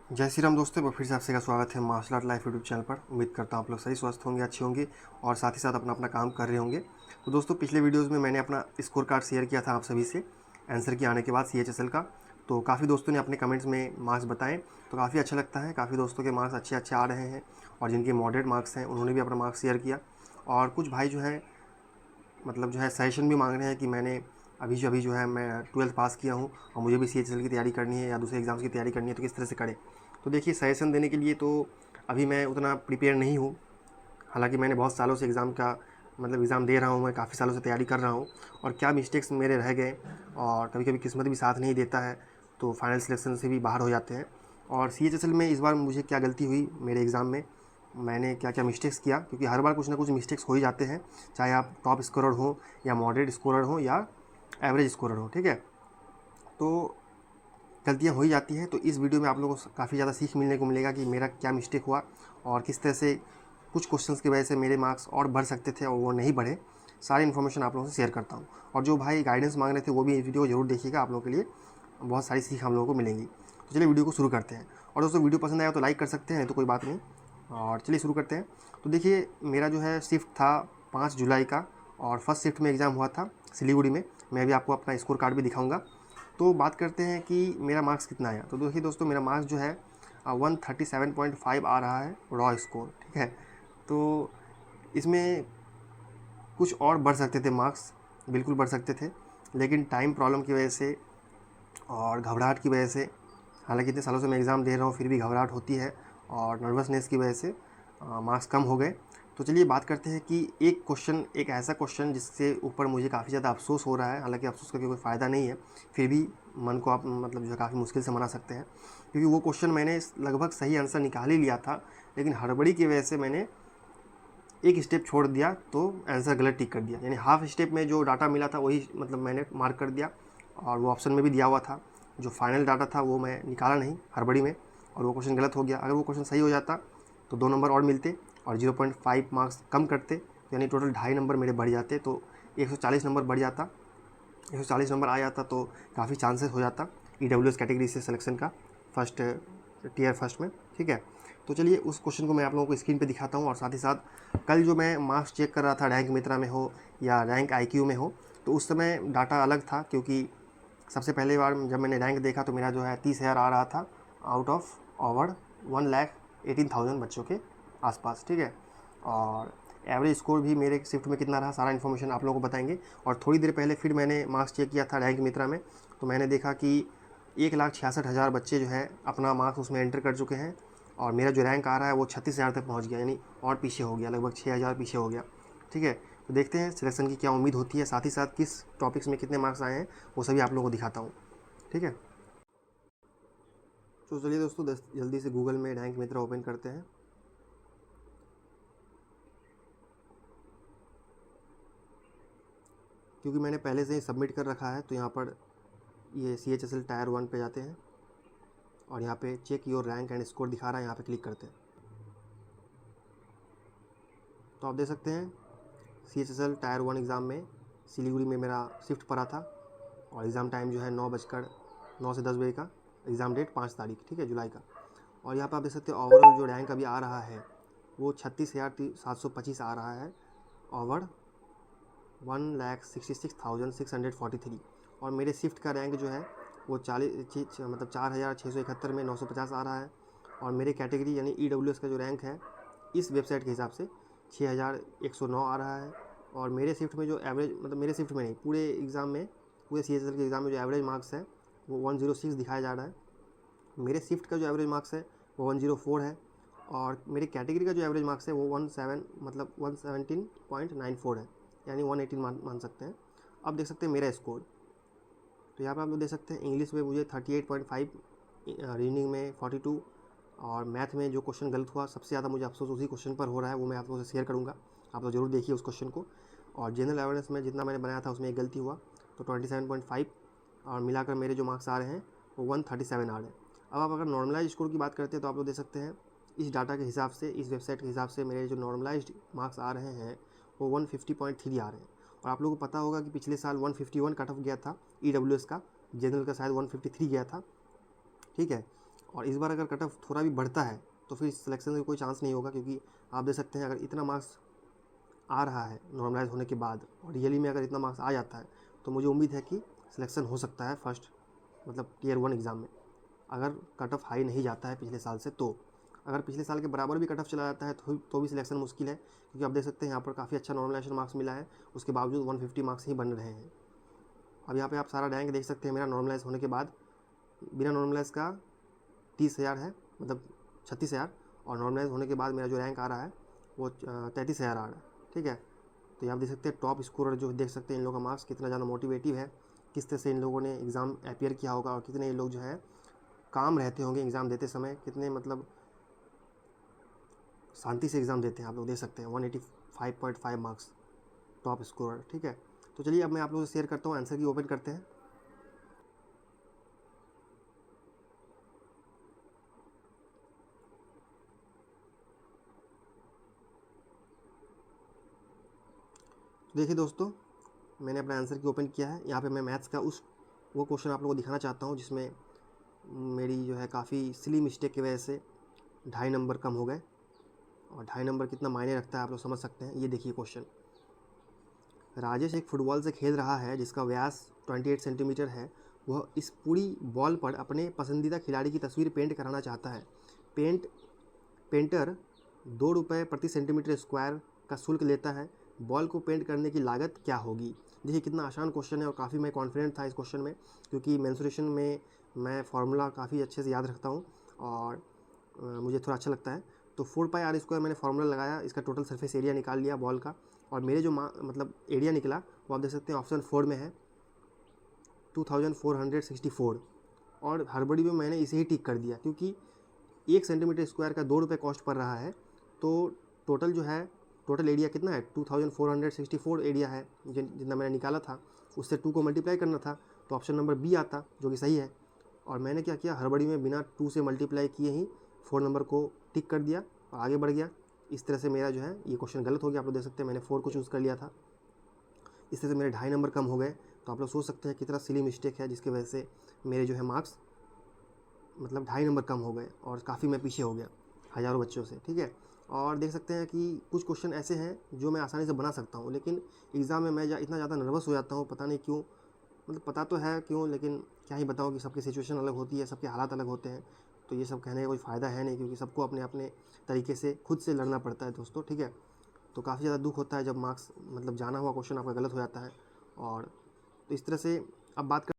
जय श्री राम दोस्तों, फिर से आपसे का स्वागत है martial art life YouTube channel पर। उम्मीद करता हूँ आप लोग सही स्वस्थ होंगे, अच्छे होंगे और साथ ही साथ अपना अपना काम कर रहे होंगे। तो दोस्तों, पिछले वीडियोस में मैंने अपना स्कोर कार्ड शेयर किया था आप सभी से आंसर की आने के बाद CHSL का। तो काफ़ी दोस्तों ने अपने कमेंट्स में मार्क्स बताएं, तो काफ़ी अच्छा लगता है। काफ़ी दोस्तों के मार्क्स अच्छे अच्छे आ रहे हैं और जिनके मॉडरेट मार्क्स हैं उन्होंने भी अपना मार्क्स शेयर किया। और कुछ भाई जो है सजेशन भी मांग रहे हैं कि मैंने अभी जो है मैं 12th पास किया हूँ और मुझे भी CHSL की तैयारी करनी है या दूसरे एग्ज़ाम्स की तैयारी करनी है, तो किस तरह से करें। तो देखिए, सजेशन देने के लिए तो अभी मैं उतना प्रिपेयर नहीं हूँ। हालांकि मैंने बहुत सालों से एग्ज़ाम दे रहा हूँ, मैं काफ़ी सालों से तैयारी कर रहा हूँ और क्या मिस्टेक्स मेरे रह गए और कभी कभी किस्मत भी साथ नहीं देता है, तो फाइनल सिलेक्शन से भी बाहर हो जाते हैं। और CHSL में इस बार मुझे क्या गलती हुई मेरे एग्ज़ाम में, मैंने क्या क्या मिस्टेक्स किया, क्योंकि हर बार कुछ ना कुछ मिस्टेक्स हो ही जाते हैं, चाहे आप टॉप स्कोरर हो या मॉडरेट स्कोरर हो या एवरेज स्कोरर हो। ठीक है, तो गलतियाँ हो ही जाती हैं। तो इस वीडियो में आप लोगों को काफ़ी ज़्यादा सीख मिलने को मिलेगा कि मेरा क्या मिस्टेक हुआ और किस तरह से कुछ क्वेश्चंस की वजह से मेरे मार्क्स और बढ़ सकते थे और वो नहीं बढ़े। सारी इन्फॉर्मेशन आप लोगों से शेयर करता हूँ। और जो भाई गाइडेंस मांग रहे थे वो भी इस वीडियो को जरूर देखिएगा, आप लोगों के लिए बहुत सारी सीख हम लोगों को मिलेंगी। तो चलिए वीडियो को शुरू करते हैं। और दोस्तों, वीडियो पसंद आया तो लाइक कर सकते हैं, तो कोई बात नहीं। और चलिए शुरू करते हैं। तो देखिए, मेरा जो है शिफ्ट था 5 जुलाई का और फर्स्ट शिफ्ट में एग्ज़ाम हुआ था सिलीगुड़ी में। मैं अभी आपको अपना स्कोर कार्ड भी दिखाऊंगा। तो बात करते हैं कि मेरा मार्क्स कितना आया। तो देखिए दोस्तों, मेरा मार्क्स जो है 137.5 आ रहा है रॉ स्कोर। ठीक है, तो इसमें कुछ और बढ़ सकते थे मार्क्स, बिल्कुल बढ़ सकते थे, लेकिन टाइम प्रॉब्लम की वजह से और घबराहट की वजह से, हालांकि इतने सालों से मैं एग्ज़ाम दे रहा हूँ फिर भी घबराहट होती है और नर्वसनेस की वजह से मार्क्स कम हो गए। तो चलिए बात करते हैं कि एक ऐसा क्वेश्चन जिससे ऊपर मुझे काफ़ी ज़्यादा अफसोस हो रहा है। हालांकि अफसोस करके कोई फ़ायदा नहीं है, फिर भी मन को आप जो है काफ़ी मुश्किल से मना सकते हैं, क्योंकि वो क्वेश्चन मैंने लगभग सही आंसर निकाल ही लिया था, लेकिन हड़बड़ी की वजह से मैंने एक स्टेप छोड़ दिया तो आंसर गलत टिक कर दिया। यानी हाफ स्टेप में जो डाटा मिला था वही मैंने मार्क कर दिया और वो ऑप्शन में भी दिया हुआ था। जो फाइनल डाटा था वो मैं निकाला नहीं हड़बड़ी में और वो क्वेश्चन गलत हो गया। अगर वो क्वेश्चन सही हो जाता तो 2 नंबर और मिलते और 0.5 मार्क्स कम करते, यानी टोटल 2.5 नंबर मेरे बढ़ जाते, तो 140 नंबर बढ़ जाता, 140 नंबर आ जाता, तो काफ़ी चांसेस हो जाता EWS कैटेगरी से सिलेक्शन का फर्स्ट टीयर फर्स्ट में। ठीक है, तो चलिए उस क्वेश्चन को मैं आप लोगों को स्क्रीन पे दिखाता हूँ और साथ ही साथ कल जो मैं मार्क्स चेक कर रहा था रैंक मित्रा में हो या रैंक IQ में हो, तो उस समय डाटा अलग था, क्योंकि सबसे पहले बार जब मैंने रैंक देखा तो मेरा जो है 30,000 आ रहा था आउट ऑफ ओवर 1,18,000 बच्चों के आसपास। ठीक है, और एवरेज स्कोर भी मेरे शिफ्ट में कितना रहा सारा इन्फॉर्मेशन आप लोगों को बताएंगे। और थोड़ी देर पहले फिर मैंने मार्क्स चेक किया था रैंक मित्रा में, तो मैंने देखा कि 1,66,000 बच्चे जो है अपना मार्क्स उसमें एंटर कर चुके हैं और मेरा जो रैंक आ रहा है वो 36,000 तक पहुंच गया, यानी और पीछे हो गया, लगभग 6,000 पीछे हो गया। ठीक है, तो देखते हैं सिलेक्शन की क्या उम्मीद होती है, साथ ही साथ किस टॉपिक्स में कितने मार्क्स आए हैं वो सभी आप लोगों को दिखाता हूँ। ठीक है, तो चलिए दोस्तों, जल्दी से गूगल में रैंक मित्रा ओपन करते हैं। क्योंकि मैंने पहले से ही सबमिट कर रखा है, तो यहाँ पर ये CHSL टायर 1 पे जाते हैं और यहाँ पे check your rank and score दिखा रहा है, यहाँ पे क्लिक करते हैं। तो आप देख सकते हैं CHSL टायर 1 एग्ज़ाम में सिलीगुड़ी में मेरा शिफ्ट पड़ा था और एग्ज़ाम टाइम जो है 9 से 10 बजे का, एग्ज़ाम डेट 5 तारीख, ठीक है, जुलाई का। और यहाँ पर आप देख सकते हैं ओवरऑल जो रैंक अभी आ रहा है वो 36,725 आ रहा है ओवर 1,66,643। और मेरे शिफ्ट का रैंक जो है वो 4,671 में 950 आ रहा है। और मेरे कैटेगरी यानी EWS का जो रैंक है इस वेबसाइट के हिसाब से 6,109 आ रहा है। और मेरे शिफ्ट में जो एवरेज, मेरे शिफ्ट में नहीं, पूरे एग्ज़ाम में, पूरे CHSL के एग्ज़ाम में जो एवरेज मार्क्स है वो 106 दिखाया जा रहा है। मेरे शिफ्ट का जो एवरेज मार्क्स है वो 104 है और मेरी कैटेगरी का जो एवरेज मार्क्स है वो 117.94 है, यानी 118 मान सकते हैं। अब देख सकते हैं मेरा स्कोर, तो यहाँ पे आप लोग देख सकते हैं इंग्लिश में मुझे 38.5, रीडिंग में 42 और मैथ में जो क्वेश्चन गलत हुआ सबसे ज़्यादा मुझे अफसोस उसी क्वेश्चन पर हो रहा है, वो मैं आप लोगों से शेयर करूँगा, आप लोग जरूर देखिए उस क्वेश्चन को। और जनरल अवेयरनेस में जितना मैंने बनाया था उसमें एक गलती हुआ, तो 27.5 और मिलाकर मेरे जो मार्क्स आ रहे हैं वो 137 आ रहे हैं। अब आप अगर नॉर्मलाइज स्कोर की बात करते हैं तो आप लोग देख सकते हैं इस डाटा के हिसाब से, इस वेबसाइट के हिसाब से मेरे जो नॉर्मलाइज्ड मार्क्स आ रहे हैं वो 150.3 आ रहे हैं। और आप लोगों को पता होगा कि पिछले साल 151 कट ऑफ गया था EWS का, जनरल का शायद 153 गया था। ठीक है, और इस बार अगर कट ऑफ थोड़ा भी बढ़ता है तो फिर सिलेक्शन का कोई चांस नहीं होगा, क्योंकि आप देख सकते हैं अगर इतना मार्क्स आ रहा है नॉर्मलाइज होने के बाद और रियली में अगर इतना मार्क्स आ जाता है तो मुझे उम्मीद है कि सिलेक्शन हो सकता है फर्स्ट मतलब टियर 1 एग्ज़ाम में, अगर कट ऑफ हाई नहीं जाता है पिछले साल से। तो अगर पिछले साल के बराबर भी कट ऑफ चला जाता है तो भी सिलेक्शन मुश्किल है, क्योंकि आप देख सकते हैं यहाँ पर काफ़ी अच्छा नॉर्मलाइजेशन मार्क्स मिला है, उसके बावजूद 150 मार्क्स ही बन रहे हैं। अब यहाँ पे आप सारा रैंक देख सकते हैं मेरा नॉर्मलाइज होने के बाद, बिना नॉर्मलाइज का 30,000 है, मतलब 36,000, और नॉर्मलाइज होने के बाद मेरा जो रैंक आ रहा है वो 33,000 आ रहा है। ठीक है, तो आप देख सकते हैं टॉप स्कोरर जो देख सकते हैं इन लोगों का मार्क्स कितना ज़्यादा मोटिवेटिव है, किस तरह से इन लोगों ने एग्ज़ाम अपियर किया होगा और कितने लोग जो है काम रहते होंगे एग्ज़ाम देते समय, कितने मतलब शांति से एग्ज़ाम देते हैं। आप लोग देख सकते हैं 185.5 मार्क्स टॉप स्कोरर। ठीक है, तो चलिए अब मैं आप लोगों से शेयर करता हूँ, आंसर की ओपन करते हैं। देखिए दोस्तों, मैंने अपना आंसर की ओपन किया है। यहाँ पे मैं मैथ्स का वो क्वेश्चन आप लोगों को दिखाना चाहता हूँ जिसमें मेरी जो है काफ़ी सिली मिस्टेक की वजह से 2.5 नंबर कम हो गए, और 2.5 नंबर कितना मायने रखता है आप लोग समझ सकते हैं। ये देखिए क्वेश्चन, राजेश एक फुटबॉल से खेल रहा है जिसका व्यास 28 सेंटीमीटर है। वह इस पूरी बॉल पर अपने पसंदीदा खिलाड़ी की तस्वीर पेंट कराना चाहता है। पेंटर 2 रुपये प्रति सेंटीमीटर स्क्वायर का शुल्क लेता है। बॉल को पेंट करने की लागत क्या होगी? देखिए कितना आसान क्वेश्चन है और काफ़ी मैं कॉन्फिडेंट था इस क्वेश्चन में, क्योंकि मेंसुरेशन में मैं फार्मूला काफ़ी अच्छे से याद रखता हूँ और मुझे थोड़ा अच्छा लगता है। तो 4πr² मैंने फार्मूला लगाया, इसका टोटल सरफेस एरिया निकाल लिया बॉल का, और मेरे जो मतलब एरिया निकला वो आप देख सकते हैं ऑप्शन 4 में है 2464, और हड़बड़ी में मैंने इसे ही टिक कर दिया, क्योंकि 1 सेंटीमीटर स्क्वायर का 2 रुपये कॉस्ट पड़ रहा है। तो टोटल जो है टोटल एरिया कितना है 2464 एरिया है, जितना मैंने निकाला था उससे 2 को मल्टीप्लाई करना था, तो ऑप्शन नंबर बी आता जो कि सही है। और मैंने क्या किया, हड़बड़ी में बिना 2 से मल्टीप्लाई किए ही 4 नंबर को टिक कर दिया और आगे बढ़ गया। इस तरह से मेरा जो है ये क्वेश्चन गलत हो गया। आप लोग देख सकते हैं मैंने 4 को चूज़ कर लिया था, इस तरह से मेरे 2.5 नंबर कम हो गए। तो आप लोग सोच सकते हैं कितना सिली मिस्टेक है जिसकी वजह से मेरे जो है मार्क्स मतलब 2.5 नंबर कम हो गए और काफ़ी मैं पीछे हो गया हज़ारों बच्चों से। ठीक है, और देख सकते हैं कि कुछ क्वेश्चन ऐसे हैं जो मैं आसानी से बना सकता हूँ, लेकिन एग्ज़ाम में मैं इतना ज़्यादा नर्वस हो जाता हूँ, पता नहीं क्यों, मतलब पता तो है क्यों, लेकिन क्या ही बताऊँ कि सबकी सिचुएशन अलग होती है, सबके हालात अलग होते हैं। तो ये सब कहने का कोई फ़ायदा है नहीं, क्योंकि सबको अपने अपने तरीके से खुद से लड़ना पड़ता है दोस्तों। ठीक है, तो काफ़ी ज़्यादा दुख होता है जब मार्क्स मतलब जाना हुआ क्वेश्चन आपका गलत हो जाता है। और तो इस तरह से अब बात कर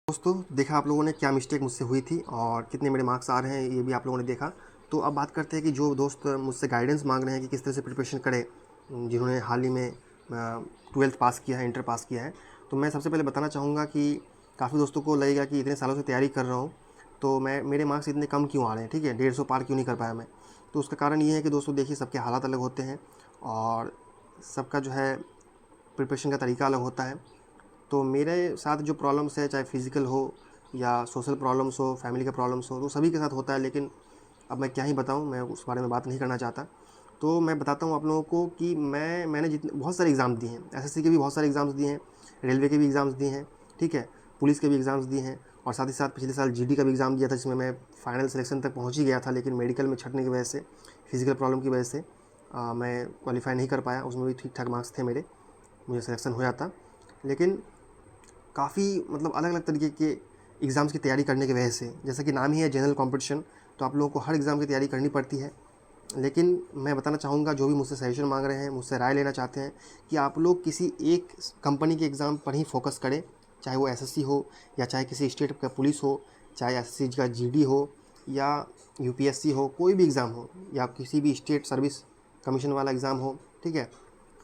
दोस्तों, देखा आप लोगों ने क्या मिस्टेक मुझसे हुई थी और कितने मेरे मार्क्स आ रहे हैं ये भी आप लोगों ने देखा। तो अब बात करते हैं कि जो दोस्त मुझसे गाइडेंस मांग रहे हैं कि किस तरह से प्रिपरेशन करें, जिन्होंने हाल ही में 12th पास किया है, इंटर पास किया है, तो मैं सबसे पहले बताना चाहूँगा कि काफ़ी दोस्तों को लगेगा कि इतने सालों से तैयारी कर रहा हूँ तो मेरे मार्क्स इतने कम क्यों आ रहे हैं, ठीक है, 150 पार क्यों नहीं कर पाया मैं। तो उसका कारण ये है कि दोस्तों देखिए सबके हालात अलग होते हैं और सबका जो है प्रिपरेशन का तरीका अलग होता है। तो मेरे साथ जो प्रॉब्लम्स है, चाहे फिज़िकल हो या सोशल प्रॉब्लम्स हो, फैमिली के प्रॉब्लम्स हो, तो सभी के साथ होता है, लेकिन अब मैं क्या ही बताऊँ, मैं उस बारे में बात नहीं करना चाहता। तो मैं बताता हूँ आप लोगों को कि मैंने जितने बहुत सारे एग्ज़ाम दिए हैं, एसएससी के भी बहुत सारे एग्ज़ाम्स दिए हैं, रेलवे के भी एग्ज़ाम्स दिए हैं, ठीक है, पुलिस के भी एग्ज़ाम्स दिए हैं, और साथ ही साथ पिछले साल जीडी का भी एग्ज़ाम दिया था, जिसमें मैं फाइनल सिलेक्शन तक पहुँच ही गया था, लेकिन मेडिकल में छँटने की वजह से, फिज़िकल प्रॉब्लम की वजह से मैं क्वालिफाई नहीं कर पाया। उसमें भी ठीक ठाक मार्क्स थे मेरे, मुझे सिलेक्शन हो जाता। लेकिन काफ़ी मतलब अलग अलग तरीके के एग्ज़ाम्स की तैयारी करने की वजह से, जैसा कि नाम ही है जनरल कंपटीशन, तो आप लोगों को हर एग्ज़ाम की तैयारी करनी पड़ती है। लेकिन मैं बताना चाहूँगा जो भी मुझसे सजेशन मांग रहे हैं, मुझसे राय लेना चाहते हैं, कि आप लोग किसी एक कंपनी के एग्ज़ाम पर ही फोकस करें, चाहे वो एसएससी हो या चाहे किसी स्टेट का पुलिस हो, चाहे एसएससी का जीडी हो या यूपीएससी हो, कोई भी एग्ज़ाम हो, या किसी भी स्टेट सर्विस कमीशन वाला एग्ज़ाम हो, ठीक है,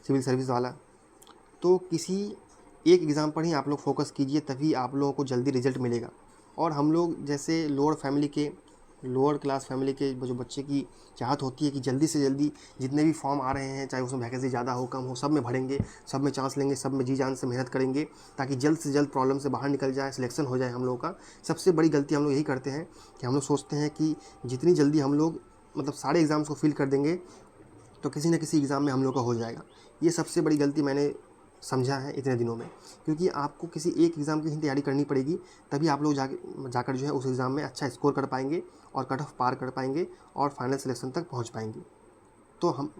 सिविल सर्विस वाला, तो किसी एक एग्ज़ाम पर ही आप लोग फोकस कीजिए, तभी आप लोगों को जल्दी रिजल्ट मिलेगा। और हम लोग जैसे लोअर क्लास फैमिली के जो बच्चे की चाहत होती है कि जल्दी से जल्दी जितने भी फॉर्म आ रहे हैं, चाहे उसमें वैकेंसी ज़्यादा हो कम हो, सब में भरेंगे, सब में चांस लेंगे, सब में जी जान से मेहनत करेंगे, ताकि जल्द से जल्द प्रॉब्लम से बाहर निकल जाए, सिलेक्शन हो जाए हम लोगों का। सबसे बड़ी गलती हम लोग यही करते हैं कि हम लोग सोचते हैं कि जितनी जल्दी हम लोग मतलब सारे एग्ज़ाम्स को फिल कर देंगे तो किसी न किसी एग्ज़ाम में हम लोग का हो जाएगा। ये सबसे बड़ी गलती मैंने समझा है इतने दिनों में, क्योंकि आपको किसी एक एग्ज़ाम की ही तैयारी करनी पड़ेगी, तभी आप लोग जाकर जो है उस एग्ज़ाम में अच्छा स्कोर कर पाएंगे और कट ऑफ पार कर पाएंगे और फाइनल सिलेक्शन तक पहुंच पाएंगे। तो हम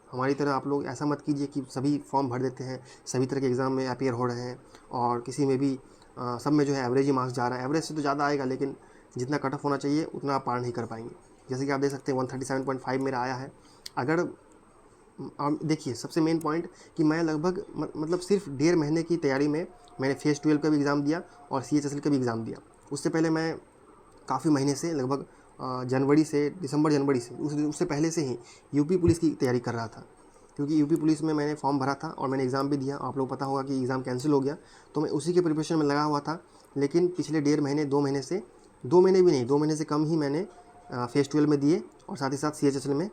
हमारी तरह आप लोग ऐसा मत कीजिए कि सभी फॉर्म भर देते हैं, सभी तरह के एग्ज़ाम में अपीयर हो रहे हैं और किसी में भी सब में जो है एवरेज ही मार्क्स जा रहा है। एवरेज से तो ज़्यादा आएगा, लेकिन जितना कट ऑफ होना चाहिए उतना आप पार नहीं कर पाएंगे। जैसे कि आप देख सकते हैं 137.5 मेरा आया है। अगर देखिए, सबसे मेन पॉइंट कि मैं लगभग मतलब सिर्फ 1.5 महीने की तैयारी में मैंने फेज़ 12 का भी एग्ज़ाम दिया और CHSL का भी एग्ज़ाम दिया। उससे पहले मैं काफ़ी महीने से, लगभग जनवरी से, दिसंबर जनवरी से, उससे पहले से ही यूपी पुलिस की तैयारी कर रहा था, क्योंकि यूपी पुलिस में मैंने फॉर्म भरा था और मैंने एग्ज़ाम भी दिया। आप लोग पता होगा कि एग्ज़ाम कैंसिल हो गया, तो मैं उसी के प्रिपरेशन में लगा हुआ था। लेकिन पिछले 1.5 महीने, 2 महीने से, 2 महीने भी नहीं, 2 महीने से कम ही मैंने फेज़ 12 में दिए और साथ ही साथ CHSL में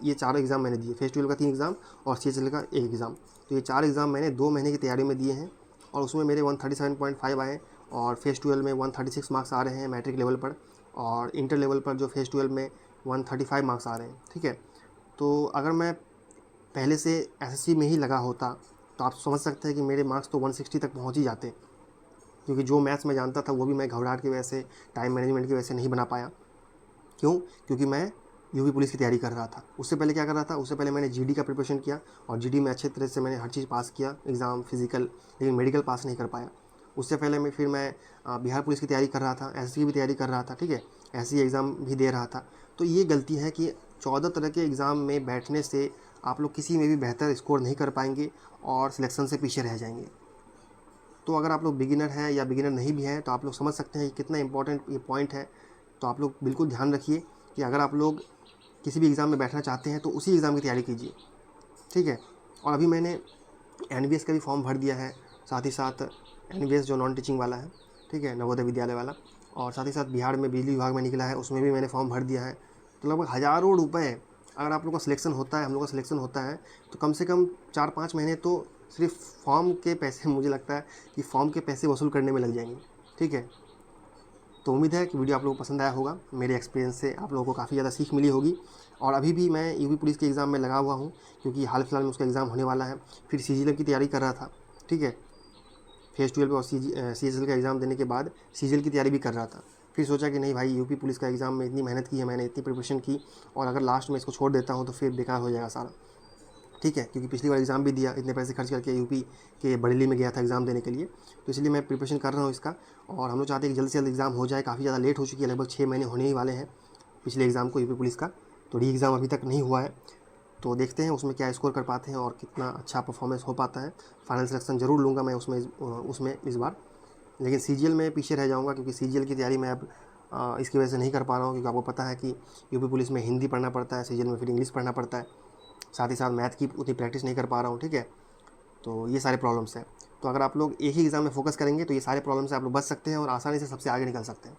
ये 4 एग्ज़ाम मैंने दिए। फेज़ 12 का 3 एग्ज़ाम और CHSL का 1 एग्ज़ाम। तो ये 4 एग्ज़ाम मैंने 2 महीने की तैयारी में दिए हैं और उसमें मेरे 137.5 आए और फेज़ 12 में 136 मार्क्स आ रहे हैं मैट्रिक लेवल पर, और इंटर लेवल पर जो फेज़ 12 में 135 मार्क्स आ रहे हैं। ठीक है, तो अगर मैं पहले से SSC में ही लगा होता तो आप समझ सकते हैं कि मेरे मार्क्स तो 160 तक पहुंच ही जाते, क्योंकि जो मैथ्स मैं जानता था वो भी मैं घबराहट की वजह से, टाइम मैनेजमेंट की वजह से नहीं बना पाया। क्यों? क्योंकि मैं यूपी पुलिस की तैयारी कर रहा था। उससे पहले क्या कर रहा था? उससे पहले मैंने GD का प्रिपरेशन किया और GD में अच्छे तरह से मैंने हर चीज़ पास किया, एग्ज़ाम, फिजिकल, लेकिन मेडिकल पास नहीं कर पाया। उससे पहले मैं बिहार पुलिस की तैयारी कर रहा था, SSC की भी तैयारी कर रहा था। ठीक है, SSC एग्ज़ाम भी दे रहा था। तो ये गलती है कि 14 तरह के एग्ज़ाम में बैठने से आप लोग किसी में भी बेहतर स्कोर नहीं कर पाएंगे और सिलेक्शन से पीछे रह जाएंगे। तो अगर आप लोग बिगिनर हैं या बिगिनर नहीं भी हैं, तो आप लोग समझ सकते हैं कि कितना इंपॉर्टेंट ये पॉइंट है। तो आप लोग बिल्कुल ध्यान रखिए कि अगर आप लोग किसी भी एग्ज़ाम में बैठना चाहते हैं तो उसी एग्ज़ाम की तैयारी कीजिए। ठीक है, और अभी मैंने NVS का भी फॉर्म भर दिया है, साथ ही साथ NVS जो नॉन टीचिंग वाला है, ठीक है, नवोदय विद्यालय वाला, और साथ ही साथ बिहार में बिजली विभाग में निकला है, उसमें भी मैंने फॉर्म भर दिया है। तो लगभग हज़ारों रुपये, अगर आप लोग का सिलेक्शन होता है, हम लोग का सिलेक्शन होता है, तो कम से कम 4-5 महीने तो सिर्फ फॉर्म के पैसे, मुझे लगता है कि फॉर्म के पैसे वसूल करने में लग जाएंगे। ठीक है, तो उम्मीद है कि वीडियो आप लोगों को पसंद आया होगा। मेरे एक्सपीरियंस से आप लोगों को काफ़ी ज़्यादा सीख मिली होगी। और अभी भी मैं यूपी पुलिस के एग्ज़ाम में लगा हुआ हूँ, क्योंकि हाल फिलहाल में उसका एग्ज़ाम होने वाला है। फिर CGL की तैयारी कर रहा था। ठीक है, फेज़ 12 और CHSL का एग्ज़ाम देने के बाद CGL की तैयारी भी कर रहा था। फिर सोचा कि नहीं भाई, यूपी पुलिस का एग्ज़ाम में इतनी मेहनत की है मैंने, इतनी प्रिपरेशन की, और अगर लास्ट में इसको छोड़ देता हूँ तो फिर बेकार हो जाएगा सारा। ठीक है, क्योंकि पिछली बार एग्ज़ाम भी दिया, इतने पैसे खर्च करके यूपी के बरेली में गया था एग्ज़ाम देने के लिए, तो इसलिए मैं प्रिपरेशन कर रहा हूँ इसका। और हम लोग चाहते हैं कि जल्द से जल्द एग्ज़ाम हो जाए। काफ़ी ज़्यादा लेट हो चुकी है, लगभग 6 महीने होने ही वाले हैं पिछले एग्ज़ाम को, यूपी पुलिस का। तो री एग्ज़ाम अभी तक नहीं हुआ है, तो देखते हैं उसमें क्या स्कोर कर पाते हैं और कितना अच्छा परफॉर्मेंस हो पाता है। फाइनल सिलेक्शन ज़रूर लूँगा मैं उसमें इस बार। लेकिन CGL में पीछे रह जाऊँगा, क्योंकि CGL की तैयारी मैं अब इसकी वजह से नहीं कर पा रहा हूँ, क्योंकि आपको पता है कि यूपी पुलिस में हिंदी पढ़ना पड़ता है, CGL में फिर इंग्लिश पढ़ना पड़ता है, साथ ही साथ मैथ की उतनी प्रैक्टिस नहीं कर पा रहा हूँ। ठीक है, तो ये सारे प्रॉब्लम्स हैं। तो अगर आप लोग एक ही एग्ज़ाम में फोकस करेंगे तो ये सारे प्रॉब्लम से आप लोग बच सकते हैं और आसानी से सबसे आगे निकल सकते हैं।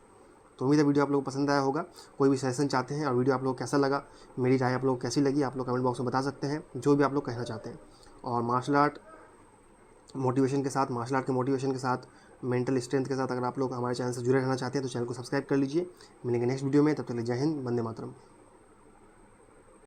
तो उम्मीद है वीडियो आप लोगों को पसंद आया होगा। कोई भी सजेशन चाहते हैं और वीडियो आप लोग को कैसा लगा, मेरी राय आप लोग को कैसी लगी, आप लोग कमेंट बॉक्स में बता सकते हैं, जो भी आप लोग कहना चाहते हैं। और मार्शल आर्ट मोटिवेशन के साथ, मार्शल आर्ट के मोटिवेशन के साथ, मेंटल स्ट्रेंथ के साथ अगर आप लोग हमारे चैनल से जुड़े रहना चाहते हैं तो चैनल को सब्सक्राइब कर लीजिए। मिलेंगे नेक्स्ट वीडियो में, तब तक के लिए जय हिंद, वंदे मातरम।